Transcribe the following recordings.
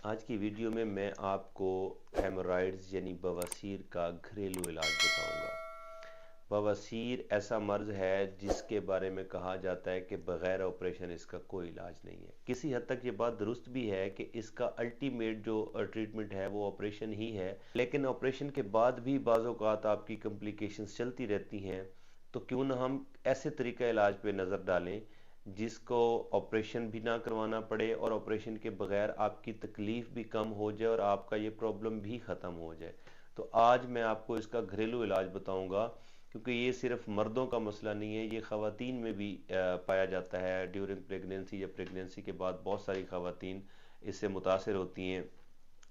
आज की वीडियो में मैं आपको हेमोरॉइड्स यानी बवासीर का घरेलू इलाज बताऊंगा। बवासीर ऐसा मर्ज है जिसके बारे में कहा जाता है कि बग़ैर ऑपरेशन इसका कोई इलाज नहीं है। किसी हद तक ये बात दुरुस्त भी है कि इसका अल्टीमेट जो ट्रीटमेंट है वो ऑपरेशन ही है, लेकिन ऑपरेशन के बाद भी बाज़ औक़ात आपकी कॉम्प्लिकेशंस चलती रहती हैं। तो क्यों ना हम ऐसे तरीका इलाज पे नज़र डालें जिसको ऑपरेशन भी ना करवाना पड़े और ऑपरेशन के बगैर आपकी तकलीफ़ भी कम हो जाए और आपका ये प्रॉब्लम भी ख़त्म हो जाए। तो आज मैं आपको इसका घरेलू इलाज बताऊंगा, क्योंकि ये सिर्फ मर्दों का मसला नहीं है, ये ख़वातीन में भी पाया जाता है। ड्यूरिंग प्रेगनेंसी या प्रेगनेंसी के बाद बहुत सारी ख़वातीन इससे मुतासर होती हैं,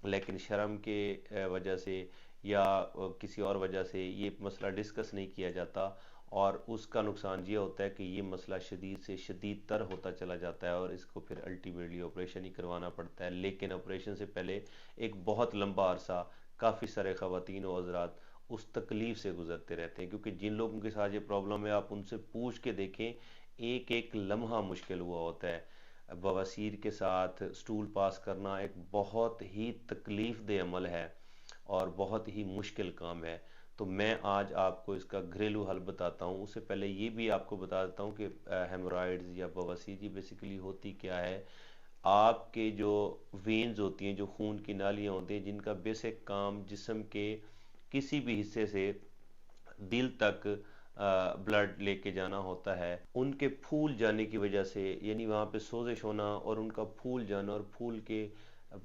लेकिन शर्म के वजह से या किसी और वजह से ये मसला डिस्कस नहीं किया जाता, और उसका नुकसान ये होता है कि ये मसला शदीद से शदीद तर होता चला जाता है और इसको फिर अल्टीमेटली ऑपरेशन ही करवाना पड़ता है। लेकिन ऑपरेशन से पहले एक बहुत लंबा अरसा काफ़ी सारे ख़वातीन और हज़रात उस तकलीफ़ से गुज़रते रहते हैं, क्योंकि जिन लोगों के साथ ये प्रॉब्लम है आप उनसे पूछ के देखें, एक एक लम्हा मुश्किल हुआ होता है। बवासीर के साथ स्टूल पास करना एक बहुत ही तकलीफ़ दे अमल है और बहुत ही मुश्किल काम है। तो मैं आज आपको इसका घरेलू हल बताता हूँ। उससे पहले ये भी आपको बता देता हूँ कि हेमोरॉइड्स या बवासीर ये बेसिकली होती क्या है। आपके जो वेन्स होती हैं, जो खून की नालियाँ होती हैं, जिनका बेसिक काम जिस्म के किसी भी हिस्से से दिल तक ब्लड लेके जाना होता है, उनके फूल जाने की वजह से, यानी वहाँ पे सोजिश होना और उनका फूल जाना, और फूल के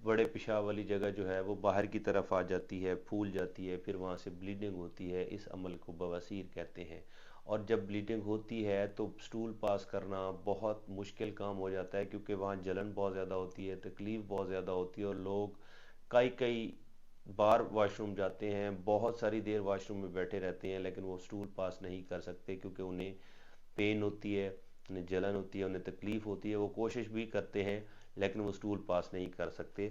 बड़े पेशाब वाली जगह जो है वो बाहर की तरफ आ जाती है, फूल जाती है, फिर वहाँ से ब्लीडिंग होती है। इस अमल को बवासीर कहते हैं। और जब ब्लीडिंग होती है तो स्टूल पास करना बहुत मुश्किल काम हो जाता है, क्योंकि वहाँ जलन बहुत ज़्यादा होती है, तकलीफ़ बहुत ज़्यादा होती है, और लोग कई कई बार वॉशरूम जाते हैं, बहुत सारी देर वॉशरूम में बैठे रहते हैं, लेकिन वो स्टूल पास नहीं कर सकते, क्योंकि उन्हें पेन होती है, उन्हें जलन होती है, उन्हें तकलीफ़ होती है। वो कोशिश भी करते हैं लेकिन वो स्टूल पास नहीं कर सकते।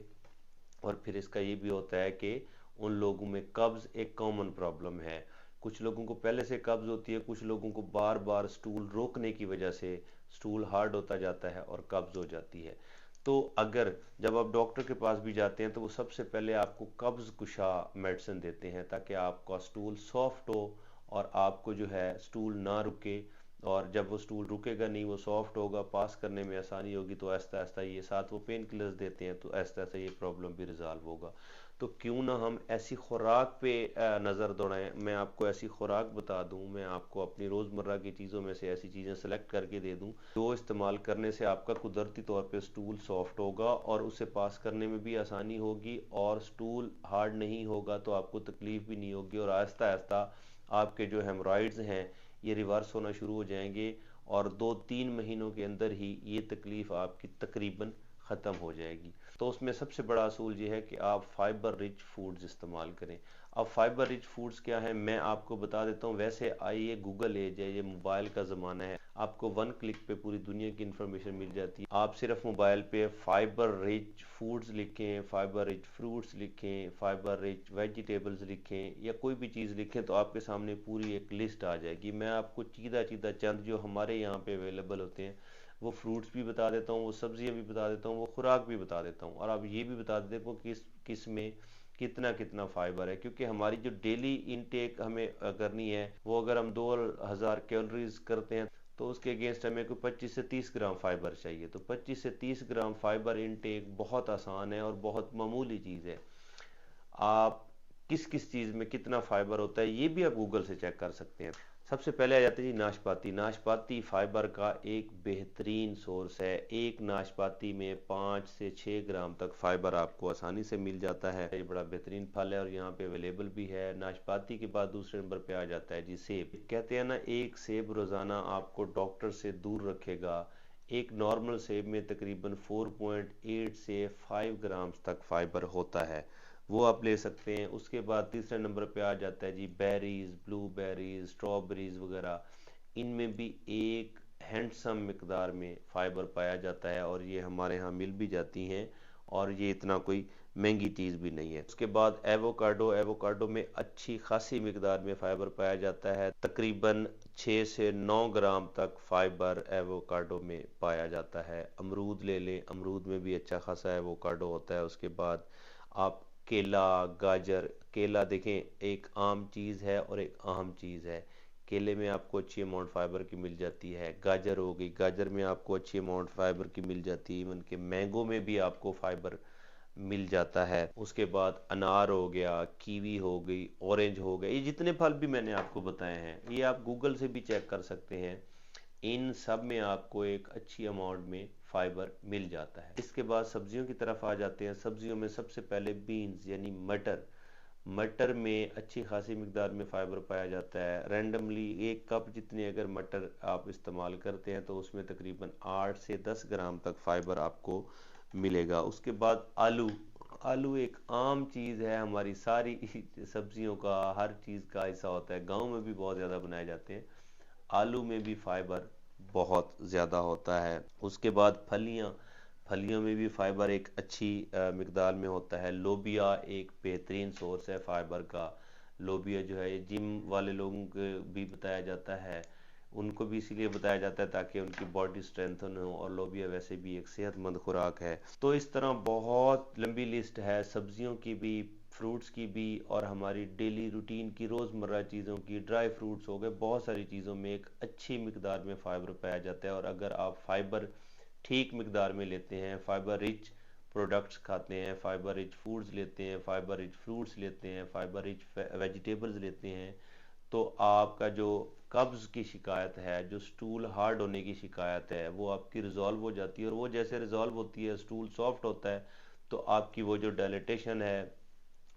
और फिर इसका ये भी होता है कि उन लोगों में कब्ज़ एक कॉमन प्रॉब्लम है। कुछ लोगों को पहले से कब्ज़ होती है, कुछ लोगों को बार बार स्टूल रोकने की वजह से स्टूल हार्ड होता जाता है और कब्ज़ हो जाती है। तो अगर जब आप डॉक्टर के पास भी जाते हैं तो वो सबसे पहले आपको कब्ज़ कुशा मेडिसिन देते हैं, ताकि आपका स्टूल सॉफ्ट हो और आपको जो है स्टूल ना रुके। और जब वो स्टूल रुकेगा नहीं, वो सॉफ्ट होगा, पास करने में आसानी होगी, तो आहिस्ता आहिस्ता ये साथ वो पेन किलर्स देते हैं, तो आहिस्ता आहिस्ता ये प्रॉब्लम भी रिजॉल्व होगा। तो क्यों ना हम ऐसी खुराक पे नज़र दौड़ाएं। मैं आपको ऐसी खुराक बता दूं, मैं आपको अपनी रोज़मर्रा की चीज़ों में से ऐसी चीज़ें सेलेक्ट करके दे दूं जो इस्तेमाल करने से आपका कुदरती तौर पे स्टूल सॉफ्ट होगा और उसे पास करने में भी आसानी होगी, और स्टूल हार्ड नहीं होगा तो आपको तकलीफ़ भी नहीं होगी, और आहिस्ता आहिस्ता आपके जो हेमरॉइड्स हैं ये रिवर्स होना शुरू हो जाएंगे, और 2-3 महीनों के अंदर ही ये तकलीफ़ आपकी तकरीबन ख़त्म हो जाएगी। तो उसमें सबसे बड़ा असूल ये है कि आप फाइबर रिच फूड्स इस्तेमाल करें। अब फाइबर रिच फूड्स क्या है मैं आपको बता देता हूँ। वैसे आइए, गूगल एज है, ये मोबाइल का ज़माना है, आपको वन क्लिक पे पूरी दुनिया की इन्फॉर्मेशन मिल जाती है। आप सिर्फ मोबाइल पे फाइबर रिच फूड्स लिखें, फाइबर रिच फ्रूट्स लिखें, फाइबर रिच वेजिटेबल्स लिखें, या कोई भी चीज़ लिखें तो आपके सामने पूरी एक लिस्ट आ जाएगी। मैं आपको चीदा चीदा चंद जो हमारे यहाँ पे अवेलेबल होते हैं वो फ्रूट्स भी बता देता हूँ, वो सब्जियाँ भी बता देता हूँ, वो खुराक भी बता देता हूँ, और अब ये भी बता देता हूँ कि किस में कितना कितना फाइबर है। क्योंकि हमारी जो डेली इनटेक हमें करनी है, वो अगर हम 2000 कैलोरीज करते हैं तो उसके अगेंस्ट हमें कोई 25 से 30 ग्राम फाइबर चाहिए। तो 25 से 30 ग्राम फाइबर इनटेक बहुत आसान है और बहुत मामूली चीज़ है। आप किस किस चीज़ में कितना फाइबर होता है ये भी आप गूगल से चेक कर सकते हैं। सबसे पहले आ जाते हैं जी नाशपाती। नाशपाती फाइबर का एक बेहतरीन सोर्स है। एक नाशपाती में 5 से 6 ग्राम तक फाइबर आपको आसानी से मिल जाता है। ये बड़ा बेहतरीन फल है और यहाँ पे अवेलेबल भी है। नाशपाती के बाद दूसरे नंबर पे आ जाता है जी सेब। कहते हैं ना, एक सेब रोज़ाना आपको डॉक्टर से दूर रखेगा। एक नॉर्मल सेब में तकरीबन 4.8 से 5 ग्राम तक फाइबर होता है, वो आप ले सकते हैं। उसके बाद तीसरे नंबर पे आ जाता है जी बेरीज, ब्लूबेरीज, स्ट्रॉबेरीज वगैरह। इनमें भी एक हैंडसम मिकदार में फ़ाइबर पाया जाता है और ये हमारे यहाँ मिल भी जाती हैं। और ये इतना कोई महंगी चीज़ भी नहीं है। उसके बाद एवोकाडो, एवोकाडो में अच्छी खासी मिकदार में फ़ाइबर पाया जाता है। तकरीबन 6 से 9 ग्राम तक फ़ाइबर एवोकाडो में पाया जाता है। अमरूद ले लें, अमरूद में भी अच्छा खासा एवोकाडो होता है। उसके बाद आप केला, गाजर, केला देखें एक आम चीज़ है और एक अहम चीज़ है। केले में आपको अच्छी अमाउंट फाइबर की मिल जाती है। गाजर हो गई, गाजर में आपको अच्छी अमाउंट फाइबर की मिल जाती है। इवन के मैंगो में भी आपको फाइबर मिल जाता है। उसके बाद अनार हो गया, कीवी हो गई, ऑरेंज हो गया, ये जितने फल भी मैंने आपको बताए हैं ये आप गूगल से भी चेक कर सकते हैं। इन सब में आपको एक अच्छी अमाउंट में फाइबर मिल जाता है। इसके बाद सब्जियों की तरफ आ जाते हैं। सब्जियों में सबसे पहले बीन्स यानी मटर, मटर में अच्छी खासी मिकदार में फ़ाइबर पाया जाता है। रैंडमली 1 कप जितने अगर मटर आप इस्तेमाल करते हैं तो उसमें तकरीबन 8 से 10 ग्राम तक फ़ाइबर आपको मिलेगा। उसके बाद आलू, आलू एक आम चीज़ है, हमारी सारी सब्जियों का हर चीज़ का हिस्सा होता है। गाँव में भी बहुत ज़्यादा बनाए जाते हैं। आलू में भी फाइबर बहुत ज़्यादा होता है। उसके बाद फलियाँ, फलियों में भी फाइबर एक अच्छी मिकदार में होता है। लोबिया एक बेहतरीन सोर्स है फाइबर का। लोबिया जो है ये जिम वाले लोगों को भी बताया जाता है, उनको भी इसीलिए बताया जाता है ताकि उनकी बॉडी स्ट्रेंथन हो, और लोबिया वैसे भी एक सेहतमंद खुराक है। तो इस तरह बहुत लंबी लिस्ट है सब्जियों की भी, फ्रूट्स की भी, और हमारी डेली रूटीन की रोज़मर्रा चीज़ों की, ड्राई फ्रूट्स हो गए, बहुत सारी चीज़ों में एक अच्छी मिकदार में फ़ाइबर पाया जाता है। और अगर आप फाइबर ठीक मिकदार में लेते हैं, फाइबर रिच प्रोडक्ट्स खाते हैं, फाइबर रिच फूड्स लेते हैं, फाइबर रिच फ्रूट्स लेते हैं, फाइबर रिच वेजिटेबल्स लेते हैं, तो आपका जो कब्ज़ की शिकायत है, जो स्टूल हार्ड होने की शिकायत है, वो आपकी रिजॉल्व हो जाती है। और वो जैसे रिजॉल्व होती है, स्टूल सॉफ्ट होता है, तो आपकी वो जो डायलिटेशन है,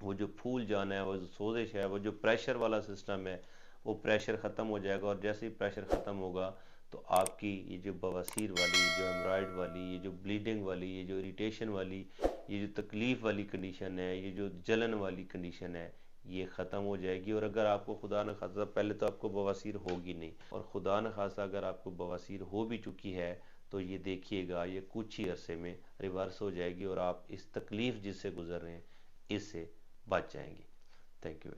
वो जो फूल जाना है, वो जो सोजिश है, वो जो प्रेशर वाला सिस्टम है, वो प्रेशर ख़त्म हो जाएगा। और जैसे ही प्रेशर ख़त्म होगा तो आपकी ये जो बवासीर वाली, जो हेमराइड वाली, ये जो ब्लीडिंग वाली, ये जो इरिटेशन वाली, ये जो तकलीफ़ वाली कंडीशन है, ये जो जलन वाली कंडीशन है, ये ख़त्म हो जाएगी। और अगर आपको खुदा न खास्ता, पहले तो आपको बवासीर होगी नहीं, और खुदा न खास्ता अगर आपको बवासीर हो भी चुकी है तो ये देखिएगा ये कुछ ही अरसे में रिवर्स हो जाएगी और आप इस तकलीफ़ जिससे गुजर रहे हैं इससे बच जाएंगे। Thank you.